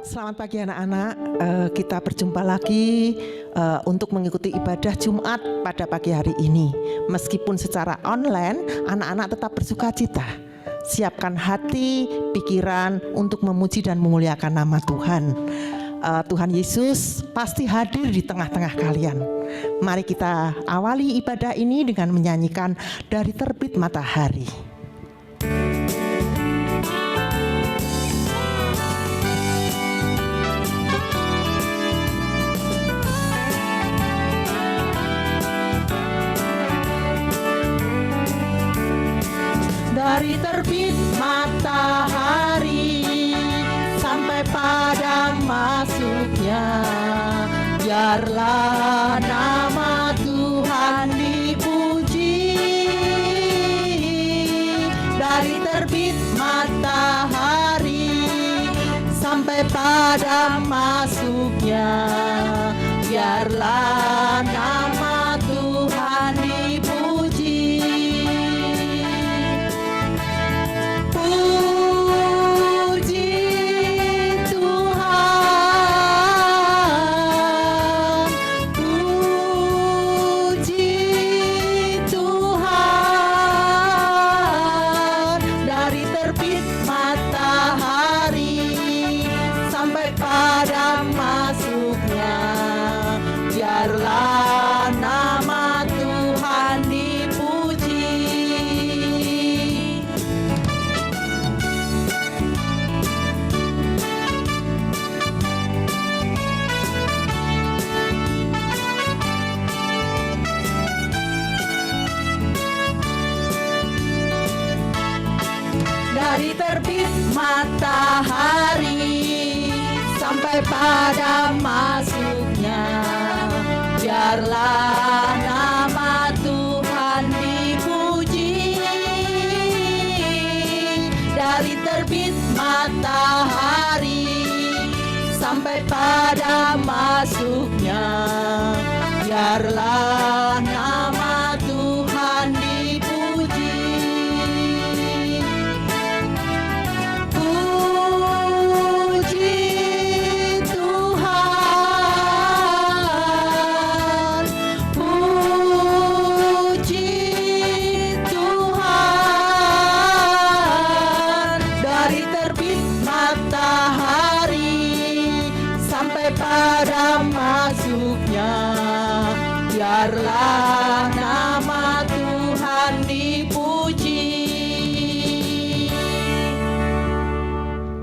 Selamat pagi anak-anak, kita berjumpa lagi untuk mengikuti ibadah Jumat pada pagi hari ini. Meskipun secara online, anak-anak tetap bersuka cita. Siapkan hati, pikiran untuk memuji dan memuliakan nama Tuhan. Tuhan Yesus pasti hadir di tengah-tengah kalian. Mari kita awali ibadah ini dengan menyanyikan Dari Terbit Matahari. Dari terbit matahari sampai padam masuknya, biarlah nama Tuhan dipuji. Dari terbit matahari sampai padam masuknya, biarlah nama Tuhan dipuji. Dari terbit matahari sampai pada masuknya, biarlah nama Tuhan dipuji. Dari terbit matahari sampai pada masuknya, biarlah nama Tuhan dipuji. Biarlah nama Tuhan dipuji.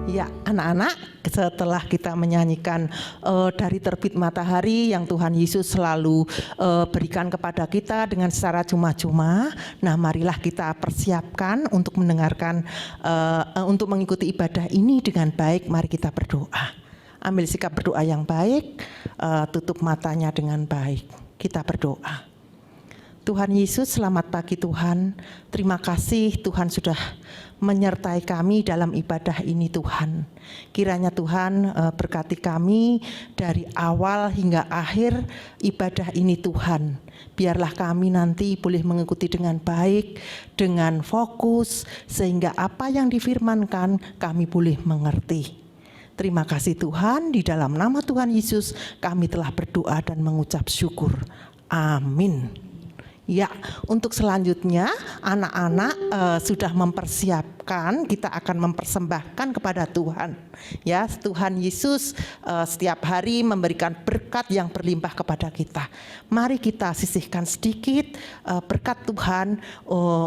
Ya, anak-anak, setelah kita menyanyikan dari terbit matahari yang Tuhan Yesus selalu berikan kepada kita dengan secara cuma-cuma. Nah, marilah kita persiapkan untuk mendengarkan, untuk mengikuti ibadah ini dengan baik. Mari kita berdoa. Ambil sikap berdoa yang baik, tutup matanya dengan baik. Kita berdoa. Tuhan Yesus, selamat pagi Tuhan. Terima kasih Tuhan sudah menyertai kami dalam ibadah ini Tuhan. Kiranya Tuhan berkati kami dari awal hingga akhir ibadah ini Tuhan. Biarlah kami nanti boleh mengikuti dengan baik, dengan fokus, sehingga apa yang difirmankan kami boleh mengerti. Terima kasih Tuhan, di dalam nama Tuhan Yesus kami telah berdoa dan mengucap syukur. Amin. Ya, untuk selanjutnya anak-anak sudah mempersiapkan, kita akan mempersembahkan kepada Tuhan. Ya, Tuhan Yesus setiap hari memberikan berkat yang berlimpah kepada kita. Mari kita sisihkan sedikit berkat Tuhan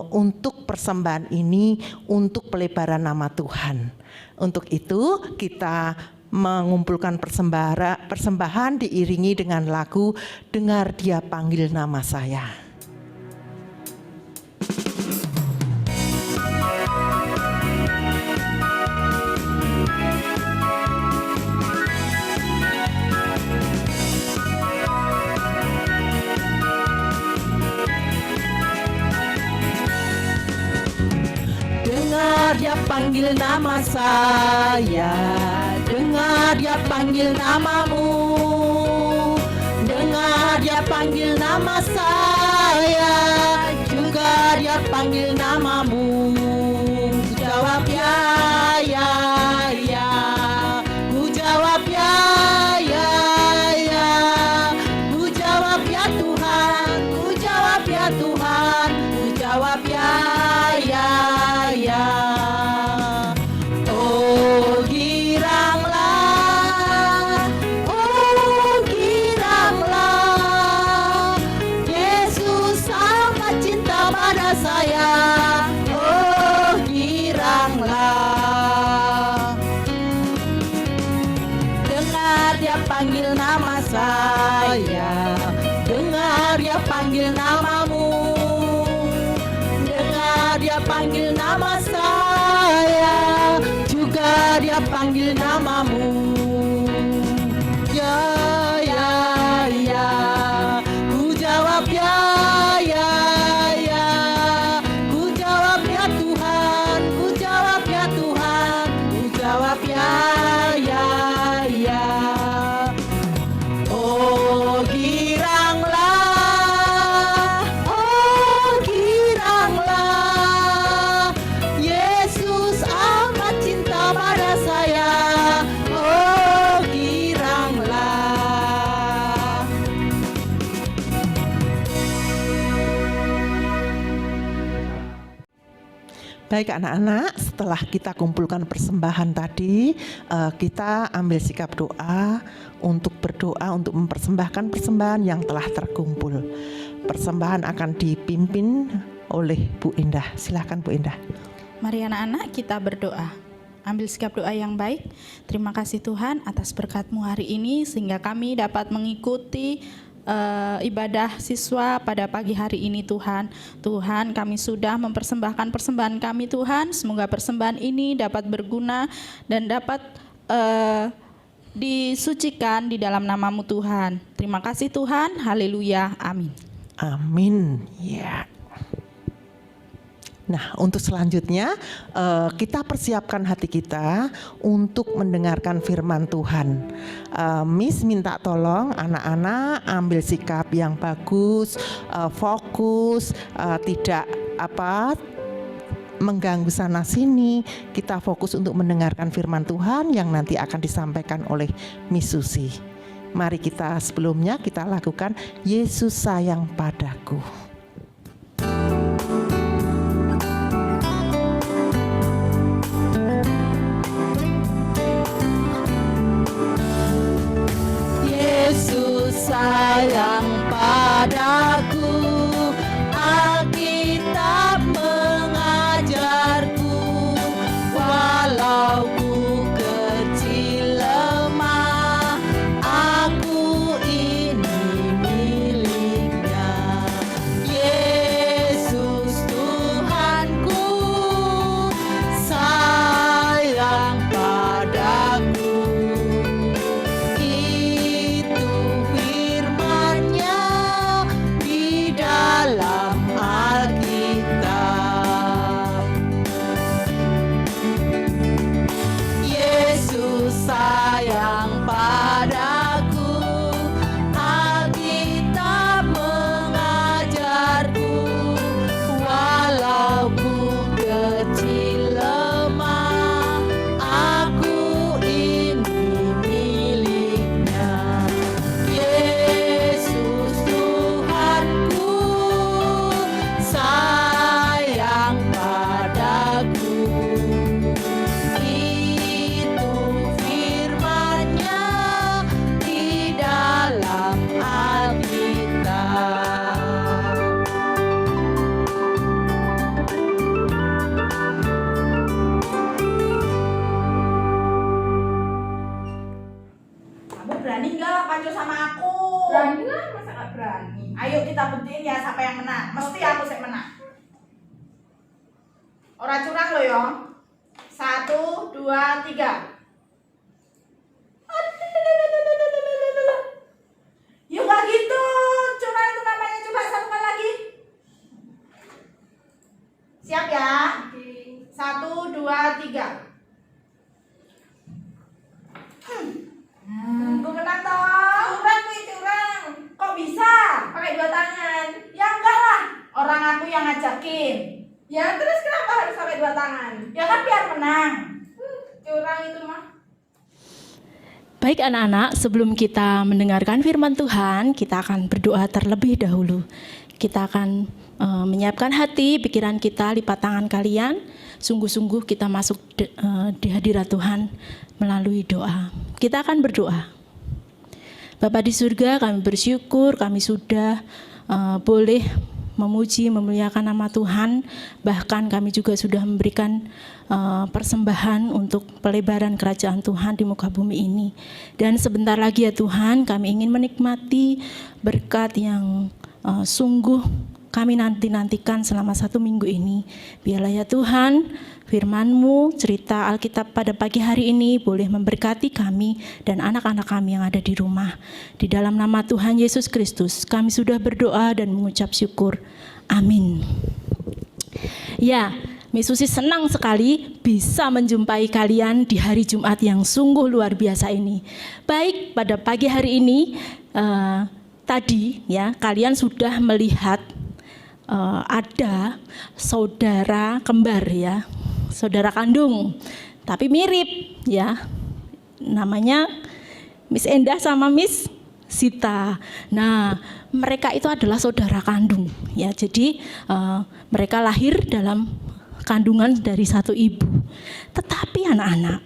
untuk persembahan ini, untuk pelebaran nama Tuhan. Untuk itu kita mengumpulkan persembahan diiringi dengan lagu Dengar Dia Panggil Nama Saya. Dengar Dia panggil nama saya, dengar Dia panggil namamu, dengar Dia panggil nama saya, juga Dia panggil namamu. Jawab ya, ya, ya. Ku jawab dia panggil nama saya, dengar dia panggil namamu, dengar dia panggil nama saya, juga dia panggil namamu. Ya, ya, ya, ku jawab ya, ya, ya, ku jawab ya Tuhan, ku jawab ya Tuhan, ku jawab ya, ya, ya. Oh giranglah, Yesus amat cinta pada saya. Oh giranglah. Baik anak-anak, setelah kita kumpulkan persembahan tadi, kita ambil sikap doa untuk berdoa untuk mempersembahkan persembahan yang telah terkumpul. Persembahan akan dipimpin oleh Bu Indah. Silakan Bu Indah. Mari anak-anak kita berdoa. Ambil sikap doa yang baik. Terima kasih Tuhan atas berkat-Mu hari ini sehingga kami dapat mengikuti ibadah siswa pada pagi hari ini Tuhan. Tuhan, kami sudah mempersembahkan persembahan kami Tuhan. Semoga persembahan ini dapat berguna dan dapat disucikan di dalam nama-Mu Tuhan. Terima kasih Tuhan. Haleluya. Amin. Amin. Ya. Nah, untuk selanjutnya kita persiapkan hati kita untuk mendengarkan firman Tuhan. Miss minta tolong anak-anak ambil sikap yang bagus, fokus, tidak mengganggu sana sini. Kita fokus untuk mendengarkan firman Tuhan yang nanti akan disampaikan oleh Miss Susi. Mari kita sebelumnya kita lakukan Yesus sayang padaku. Sayang padaku, Alkitab mengajarku, walau ku kecil lemah, aku ini miliknya. Yesus Tuhanku, sayang padaku. Dalam Alkitab, Yesus sayang padaku, Alkitab mengajarku, walau ku kecil lemah, aku ini miliknya. Yesus Tuhanku, sayang padaku. Itu firman-Nya di dalam Alkitab. Kamu berani nggak pacu sama aku? Berani lah, masa nggak berani? Ayo kita buktiin ya siapa yang menang. Mesti aku sih menang. Orang curang lo yo. 1, 2, 3. Yuk nggak gitu. Curang itu namanya. Coba satu kali lagi. Siap ya? 1, 2, 3. Gue menang toh. Curang gue curang. Kok bisa? Pakai 2 tangan. Ya enggak lah. Orang aku yang ngajakin. Ya terus kenapa harus pakai 2 tangan? Ya kan biar menang. Curang itu mah. Baik anak-anak, sebelum kita mendengarkan firman Tuhan, kita akan berdoa terlebih dahulu. Kita akan menyiapkan hati, pikiran kita, lipat tangan kalian. Sungguh-sungguh kita masuk di hadirat Tuhan melalui doa. Kita akan berdoa. Bapa di surga, kami bersyukur kami sudah boleh memuji, memuliakan nama Tuhan. Bahkan kami juga sudah memberikan persembahan untuk pelebaran kerajaan Tuhan di muka bumi ini. Dan sebentar lagi ya Tuhan, kami ingin menikmati berkat yang sungguh kami nantikan selama 1 minggu ini. Biarlah ya Tuhan, firman-Mu, cerita Alkitab pada pagi hari ini boleh memberkati kami dan anak-anak kami yang ada di rumah. Di dalam nama Tuhan Yesus Kristus, kami sudah berdoa dan mengucap syukur. Amin. Ya, Miss Susi senang sekali bisa menjumpai kalian di hari Jumat yang sungguh luar biasa ini. Baik, pada pagi hari ini tadi ya kalian sudah melihat ada saudara kembar ya, saudara kandung, tapi mirip ya. Namanya Miss Endah sama Miss Sita. Nah, mereka itu adalah saudara kandung ya. Jadi mereka lahir dalam kandungan dari satu ibu. Tetapi anak-anak,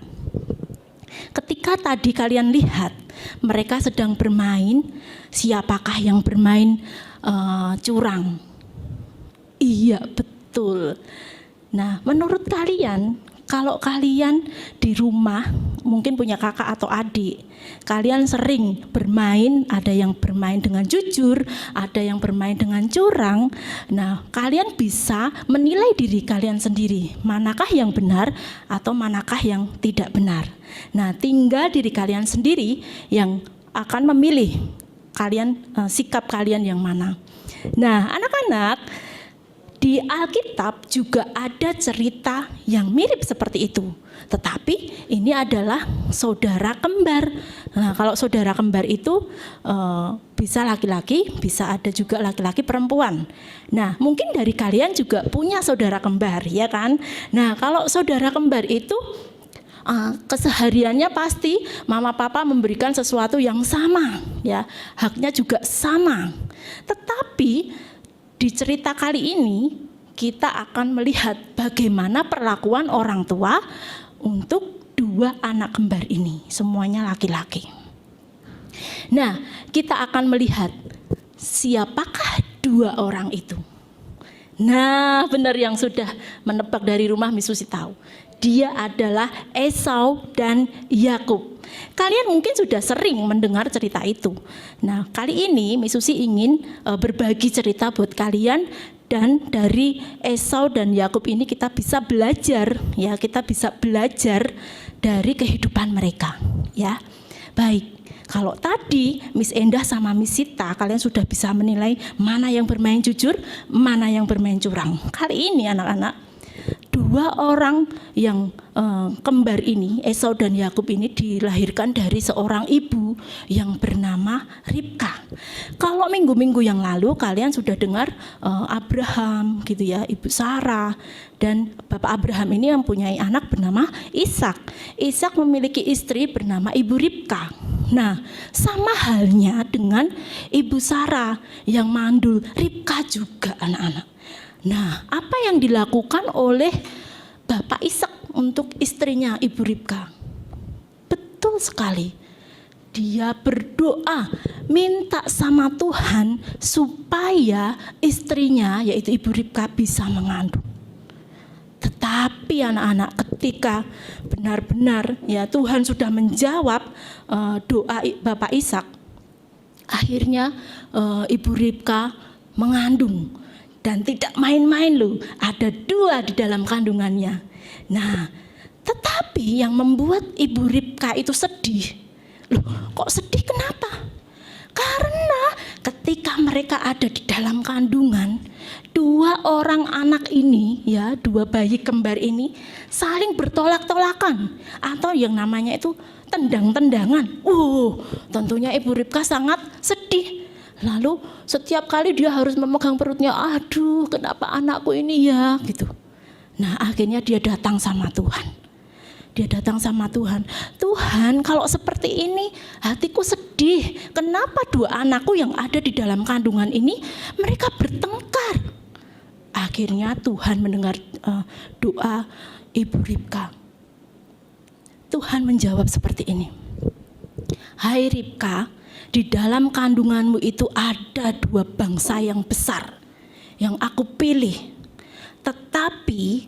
ketika tadi kalian lihat mereka sedang bermain, siapakah yang bermain curang? Iya, betul. Nah, menurut kalian, kalau kalian di rumah mungkin punya kakak atau adik, kalian sering bermain, ada yang bermain dengan jujur, ada yang bermain dengan curang. Nah, kalian bisa menilai diri kalian sendiri, manakah yang benar atau manakah yang tidak benar. Nah, tinggal diri kalian sendiri yang akan memilih kalian sikap kalian yang mana. Nah, anak-anak, di Alkitab juga ada cerita yang mirip seperti itu. Tetapi ini adalah saudara kembar. Nah, kalau saudara kembar itu bisa laki-laki, bisa ada juga laki-laki perempuan. Nah, mungkin dari kalian juga punya saudara kembar, ya kan? Nah, kalau saudara kembar itu kesehariannya pasti mama papa memberikan sesuatu yang sama, ya, haknya juga sama. Tetapi di cerita kali ini kita akan melihat bagaimana perlakuan orang tua untuk 2 anak kembar ini, semuanya laki-laki. Nah, kita akan melihat siapakah 2 orang itu. Nah, benar yang sudah menebak dari rumah Miss Susi tahu. Dia adalah Esau dan Yakub. Kalian mungkin sudah sering mendengar cerita itu. Nah, kali ini Miss Susi ingin berbagi cerita buat kalian, dan dari Esau dan Yakub ini kita bisa belajar, ya, kita bisa belajar dari kehidupan mereka, ya. Baik, kalau tadi Miss Endah sama Miss Sita kalian sudah bisa menilai mana yang bermain jujur, mana yang bermain curang. Kali ini anak-anak, 2 orang yang kembar ini, Esau dan Yakub ini dilahirkan dari seorang ibu yang bernama Ribka. Kalau minggu-minggu yang lalu kalian sudah dengar Abraham gitu ya, Ibu Sarah, dan Bapak Abraham ini mempunyai anak bernama Ishak. Ishak memiliki istri bernama Ibu Ribka. Nah, sama halnya dengan Ibu Sarah yang mandul, Ribka juga anak-anak. Nah, apa yang dilakukan oleh Bapak Ishak untuk istrinya Ibu Ribka? Betul sekali. Dia berdoa minta sama Tuhan supaya istrinya yaitu Ibu Ribka bisa mengandung. Tetapi anak-anak, ketika benar-benar ya Tuhan sudah menjawab doa Bapak Ishak, akhirnya Ibu Ribka mengandung. Dan tidak main-main loh, ada 2 di dalam kandungannya. Nah, tetapi yang membuat Ibu Ribka itu sedih. Loh, kok sedih kenapa? Karena ketika mereka ada di dalam kandungan, 2 orang anak ini, ya, 2 bayi kembar ini saling bertolak-tolakan, atau yang namanya itu tendang-tendangan. Tentunya Ibu Ribka sangat sedih. Lalu setiap kali dia harus memegang perutnya, aduh kenapa anakku ini ya gitu. Nah, akhirnya dia datang sama Tuhan. Dia datang sama Tuhan. Tuhan, kalau seperti ini hatiku sedih. Kenapa 2 anakku yang ada di dalam kandungan ini mereka bertengkar? Akhirnya Tuhan mendengar doa Ibu Ribka. Tuhan menjawab seperti ini. Hai Ribka, di dalam kandunganmu itu ada 2 bangsa yang besar. yang aku pilih. Tetapi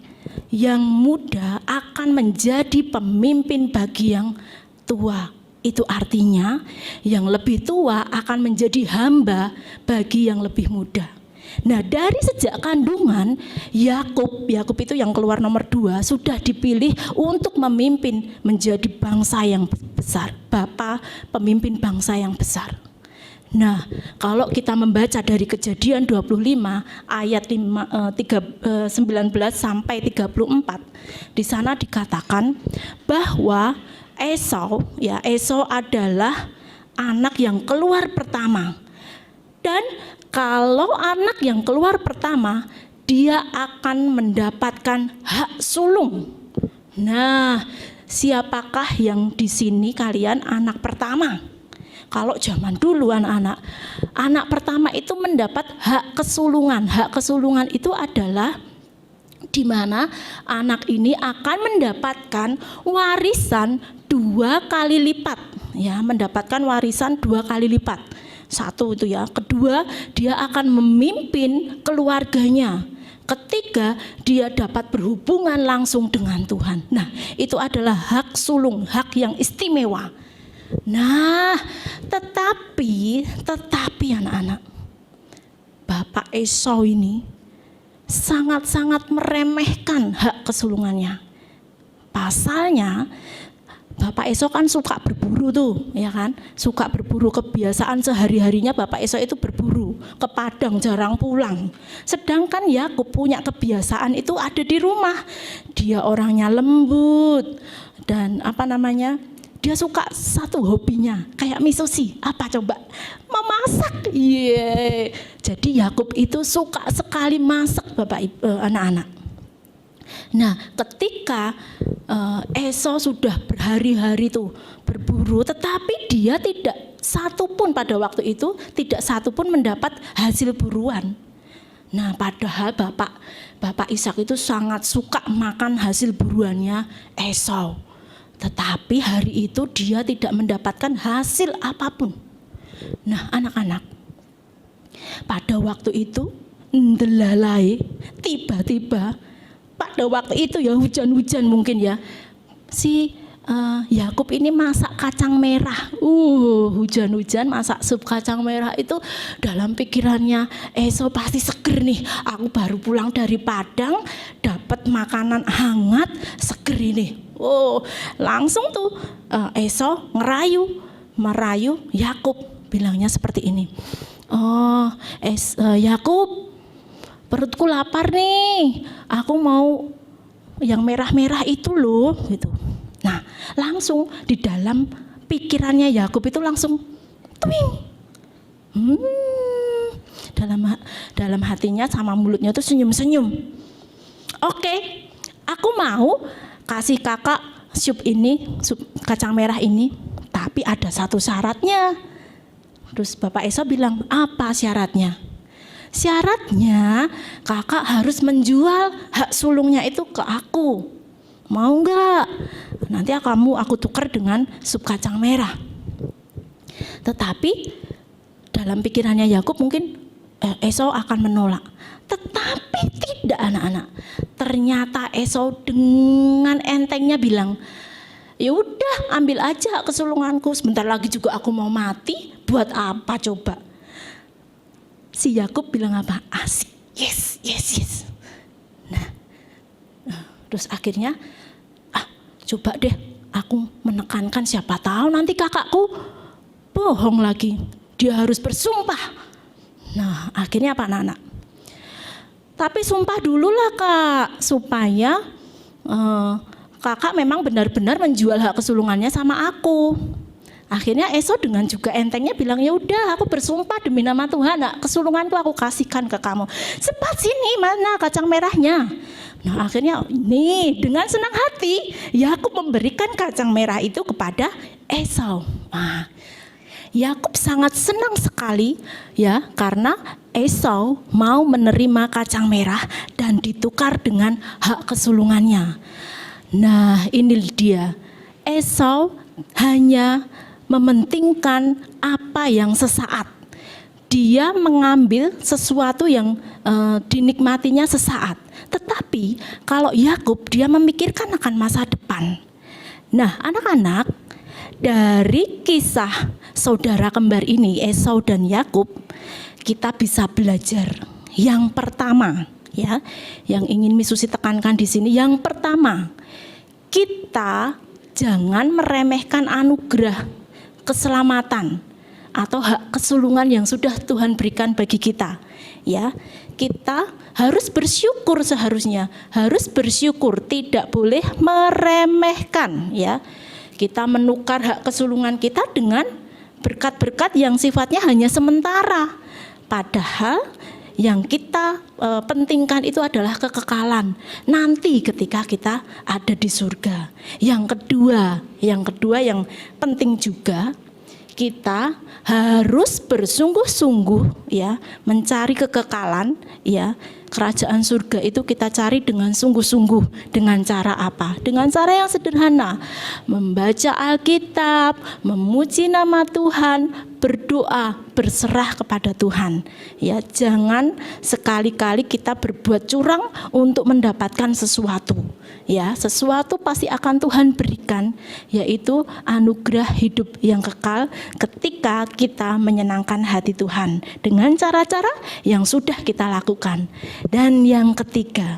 yang muda akan menjadi pemimpin bagi yang tua. Itu artinya yang lebih tua akan menjadi hamba bagi yang lebih muda. Nah, dari sejak kandungan Yakub itu yang keluar nomor 2 sudah dipilih untuk memimpin menjadi bangsa yang besar, bapa pemimpin bangsa yang besar. Nah, kalau kita membaca dari Kejadian 25 ayat 19 sampai 34, di sana dikatakan bahwa Esau adalah anak yang keluar pertama. Dan kalau anak yang keluar pertama, dia akan mendapatkan hak sulung. Nah, siapakah yang di sini kalian anak pertama? Kalau zaman dulu anak pertama itu mendapat hak kesulungan. Hak kesulungan itu adalah di mana anak ini akan mendapatkan warisan 2 kali lipat. Ya, mendapatkan warisan 2 kali lipat. Satu itu ya. Kedua, dia akan memimpin keluarganya. Ketiga, dia dapat berhubungan langsung dengan Tuhan. Nah, itu adalah hak sulung, hak yang istimewa. Nah, tetapi anak-anak, Bapak Esau ini sangat-sangat meremehkan hak kesulungannya. Pasalnya, Bapak Esau kan suka berburu tuh, ya kan? Suka berburu, kebiasaan sehari-harinya Bapak Esau itu berburu, ke padang jarang pulang. Sedangkan Yakub punya kebiasaan itu ada di rumah. Dia orangnya lembut dan dia suka satu hobinya, kayak misosi, apa coba? Memasak. Jadi Yakub itu suka sekali masak anak-anak. Nah, ketika Esau sudah berhari-hari tuh berburu, tetapi dia tidak satupun pada waktu itu tidak satupun mendapat hasil buruan. Nah, padahal Bapak Ishak itu sangat suka makan hasil buruannya Esau. Tetapi hari itu dia tidak mendapatkan hasil apapun. Nah, anak-anak, pada waktu itu ndelalai tiba-tiba pada waktu itu ya hujan-hujan mungkin ya, si Yakub ini masak kacang merah. Hujan-hujan masak sup kacang merah itu dalam pikirannya Esau pasti seger nih. Aku baru pulang dari padang dapat makanan hangat seger ini. Langsung tuh Esau merayu Yakub, bilangnya seperti ini. Yakub, perutku lapar nih, aku mau yang merah-merah itu loh, gitu. Nah, langsung di dalam pikirannya Yakub itu langsung twing. Dalam hatinya sama mulutnya tuh senyum-senyum. Oke, aku mau kasih kakak sup kacang merah ini, tapi ada satu syaratnya. Terus Bapak Esau bilang, apa syaratnya? Syaratnya kakak harus menjual hak sulungnya itu ke aku. Mau enggak? Nanti aku tukar dengan sup kacang merah. Tetapi dalam pikirannya Yakub mungkin Esau akan menolak. Tetapi tidak anak-anak. Ternyata Esau dengan entengnya bilang, ya udah ambil aja kesulunganku. Sebentar lagi juga aku mau mati. Buat apa coba? Si Yakub bilang apa? Asik, yes. Nah, terus akhirnya, coba deh aku menekankan, siapa tahu nanti kakakku bohong lagi. Dia harus bersumpah. Nah, akhirnya apa anak-anak? Tapi sumpah dulu lah kak, supaya kakak memang benar-benar menjual hak kesulungannya sama aku. Akhirnya Esau dengan juga entengnya bilang, ya udah aku bersumpah demi nama Tuhan, kesulunganku aku kasihkan ke kamu. Cepat sini, mana kacang merahnya? Nah, akhirnya nih dengan senang hati Yakub memberikan kacang merah itu kepada Esau. Nah, Yakub sangat senang sekali ya, karena Esau mau menerima kacang merah dan ditukar dengan hak kesulungannya. Nah, ini dia. Esau hanya mementingkan apa yang sesaat. dia mengambil sesuatu yang dinikmatinya sesaat. Tetapi kalau Yakub, dia memikirkan akan masa depan. Nah, anak-anak, dari kisah saudara kembar ini, Esau dan Yakub, kita bisa belajar. Yang pertama, ya, yang ingin Miss Susi tekankan di sini, yang pertama, kita jangan meremehkan anugerah keselamatan atau hak kesulungan yang sudah Tuhan berikan bagi kita. Ya, kita harus bersyukur, seharusnya harus bersyukur, tidak boleh meremehkan. Ya, kita menukar hak kesulungan kita dengan berkat-berkat yang sifatnya hanya sementara. Padahal yang kita pentingkan itu adalah kekekalan nanti ketika kita ada di surga. Yang kedua yang penting juga, kita harus bersungguh-sungguh, ya, mencari kekekalan, ya. Kerajaan surga itu kita cari dengan sungguh-sungguh. Dengan cara apa? Dengan cara yang sederhana. Membaca Alkitab, memuji nama Tuhan, berdoa, berserah kepada Tuhan. Ya, jangan sekali-kali kita berbuat curang untuk mendapatkan sesuatu. Ya, sesuatu pasti akan Tuhan berikan, yaitu anugerah hidup yang kekal ketika kita menyenangkan hati Tuhan dengan cara-cara yang sudah kita lakukan. Dan yang ketiga,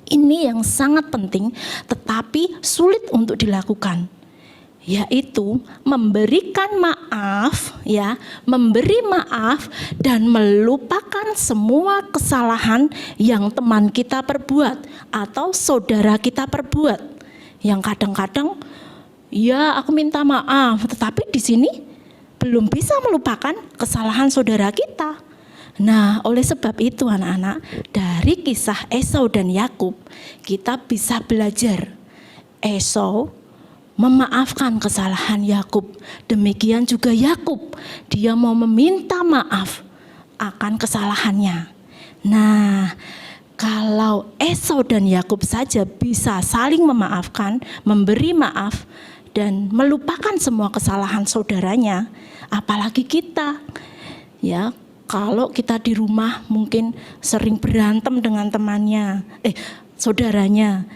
ini yang sangat penting tetapi sulit untuk dilakukan, yaitu memberikan maaf, ya, memberi maaf dan melupakan semua kesalahan yang teman kita perbuat atau saudara kita perbuat. Yang kadang-kadang, ya, aku minta maaf, tetapi di sini belum bisa melupakan kesalahan saudara kita. Nah, oleh sebab itu anak-anak, dari kisah Esau dan Yakub, kita bisa belajar. Esau memaafkan kesalahan Yakub. Demikian juga Yakub, dia mau meminta maaf akan kesalahannya. Nah, kalau Esau dan Yakub saja bisa saling memaafkan, memberi maaf dan melupakan semua kesalahan saudaranya, apalagi kita. Ya, kalau kita di rumah mungkin sering berantem dengan temannya, saudaranya,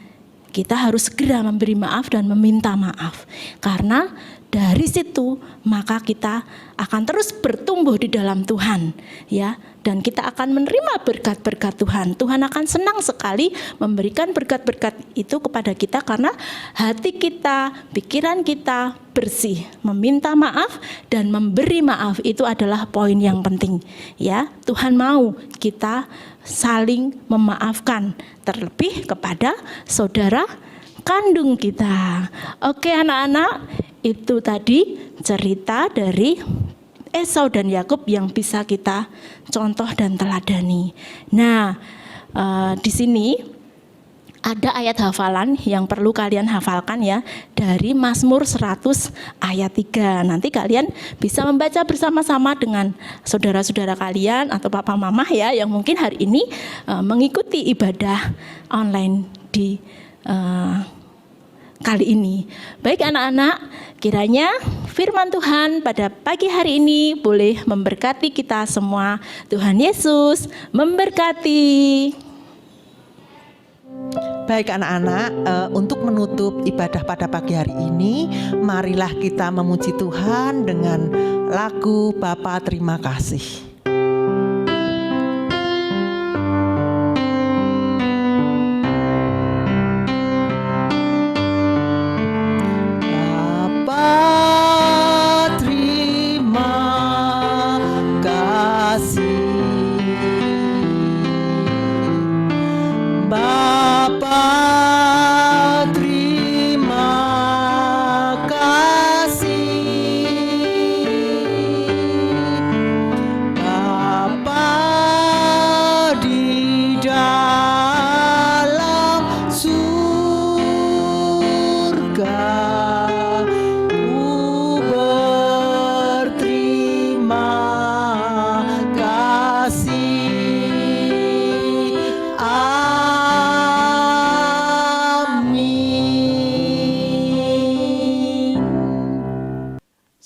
kita harus segera memberi maaf dan meminta maaf. Karena dari situ maka kita akan terus bertumbuh di dalam Tuhan, ya, dan kita akan menerima berkat-berkat Tuhan. Tuhan akan senang sekali memberikan berkat-berkat itu kepada kita karena hati kita, pikiran kita bersih. Meminta maaf dan memberi maaf itu adalah poin yang penting, ya. Tuhan mau kita saling memaafkan, terlebih kepada saudara kandung kita. Oke anak-anak, itu tadi cerita dari Esau dan Yakub yang bisa kita contoh dan teladani. Nah, di sini ada ayat hafalan yang perlu kalian hafalkan, ya, dari Mazmur 100 ayat 3. Nanti kalian bisa membaca bersama-sama dengan saudara-saudara kalian atau papa mama, ya, yang mungkin hari ini mengikuti ibadah online di kali ini. Baik anak-anak, kiranya firman Tuhan pada pagi hari ini boleh memberkati kita semua. Tuhan Yesus memberkati. Baik anak-anak, untuk menutup ibadah pada pagi hari ini, marilah kita memuji Tuhan dengan lagu Bapa Terima Kasih.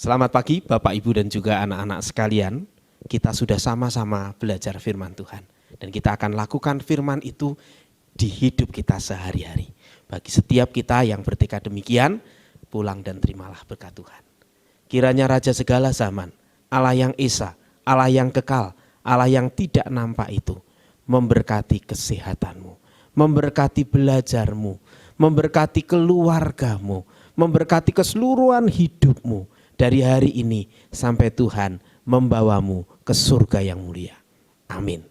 Selamat pagi Bapak Ibu dan juga anak-anak sekalian. kita sudah sama-sama belajar firman Tuhan. Dan kita akan lakukan firman itu di hidup kita sehari-hari. Bagi setiap kita yang bertekad demikian, pulang dan terimalah berkat Tuhan. Kiranya Raja segala zaman, Allah yang esa, Allah yang kekal, Allah yang tidak nampak itu, memberkati kesehatanmu, memberkati belajarmu, memberkati keluargamu, memberkati keseluruhan hidupmu dari hari ini sampai Tuhan membawamu ke surga yang mulia. Amin.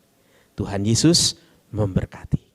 Tuhan Yesus memberkati.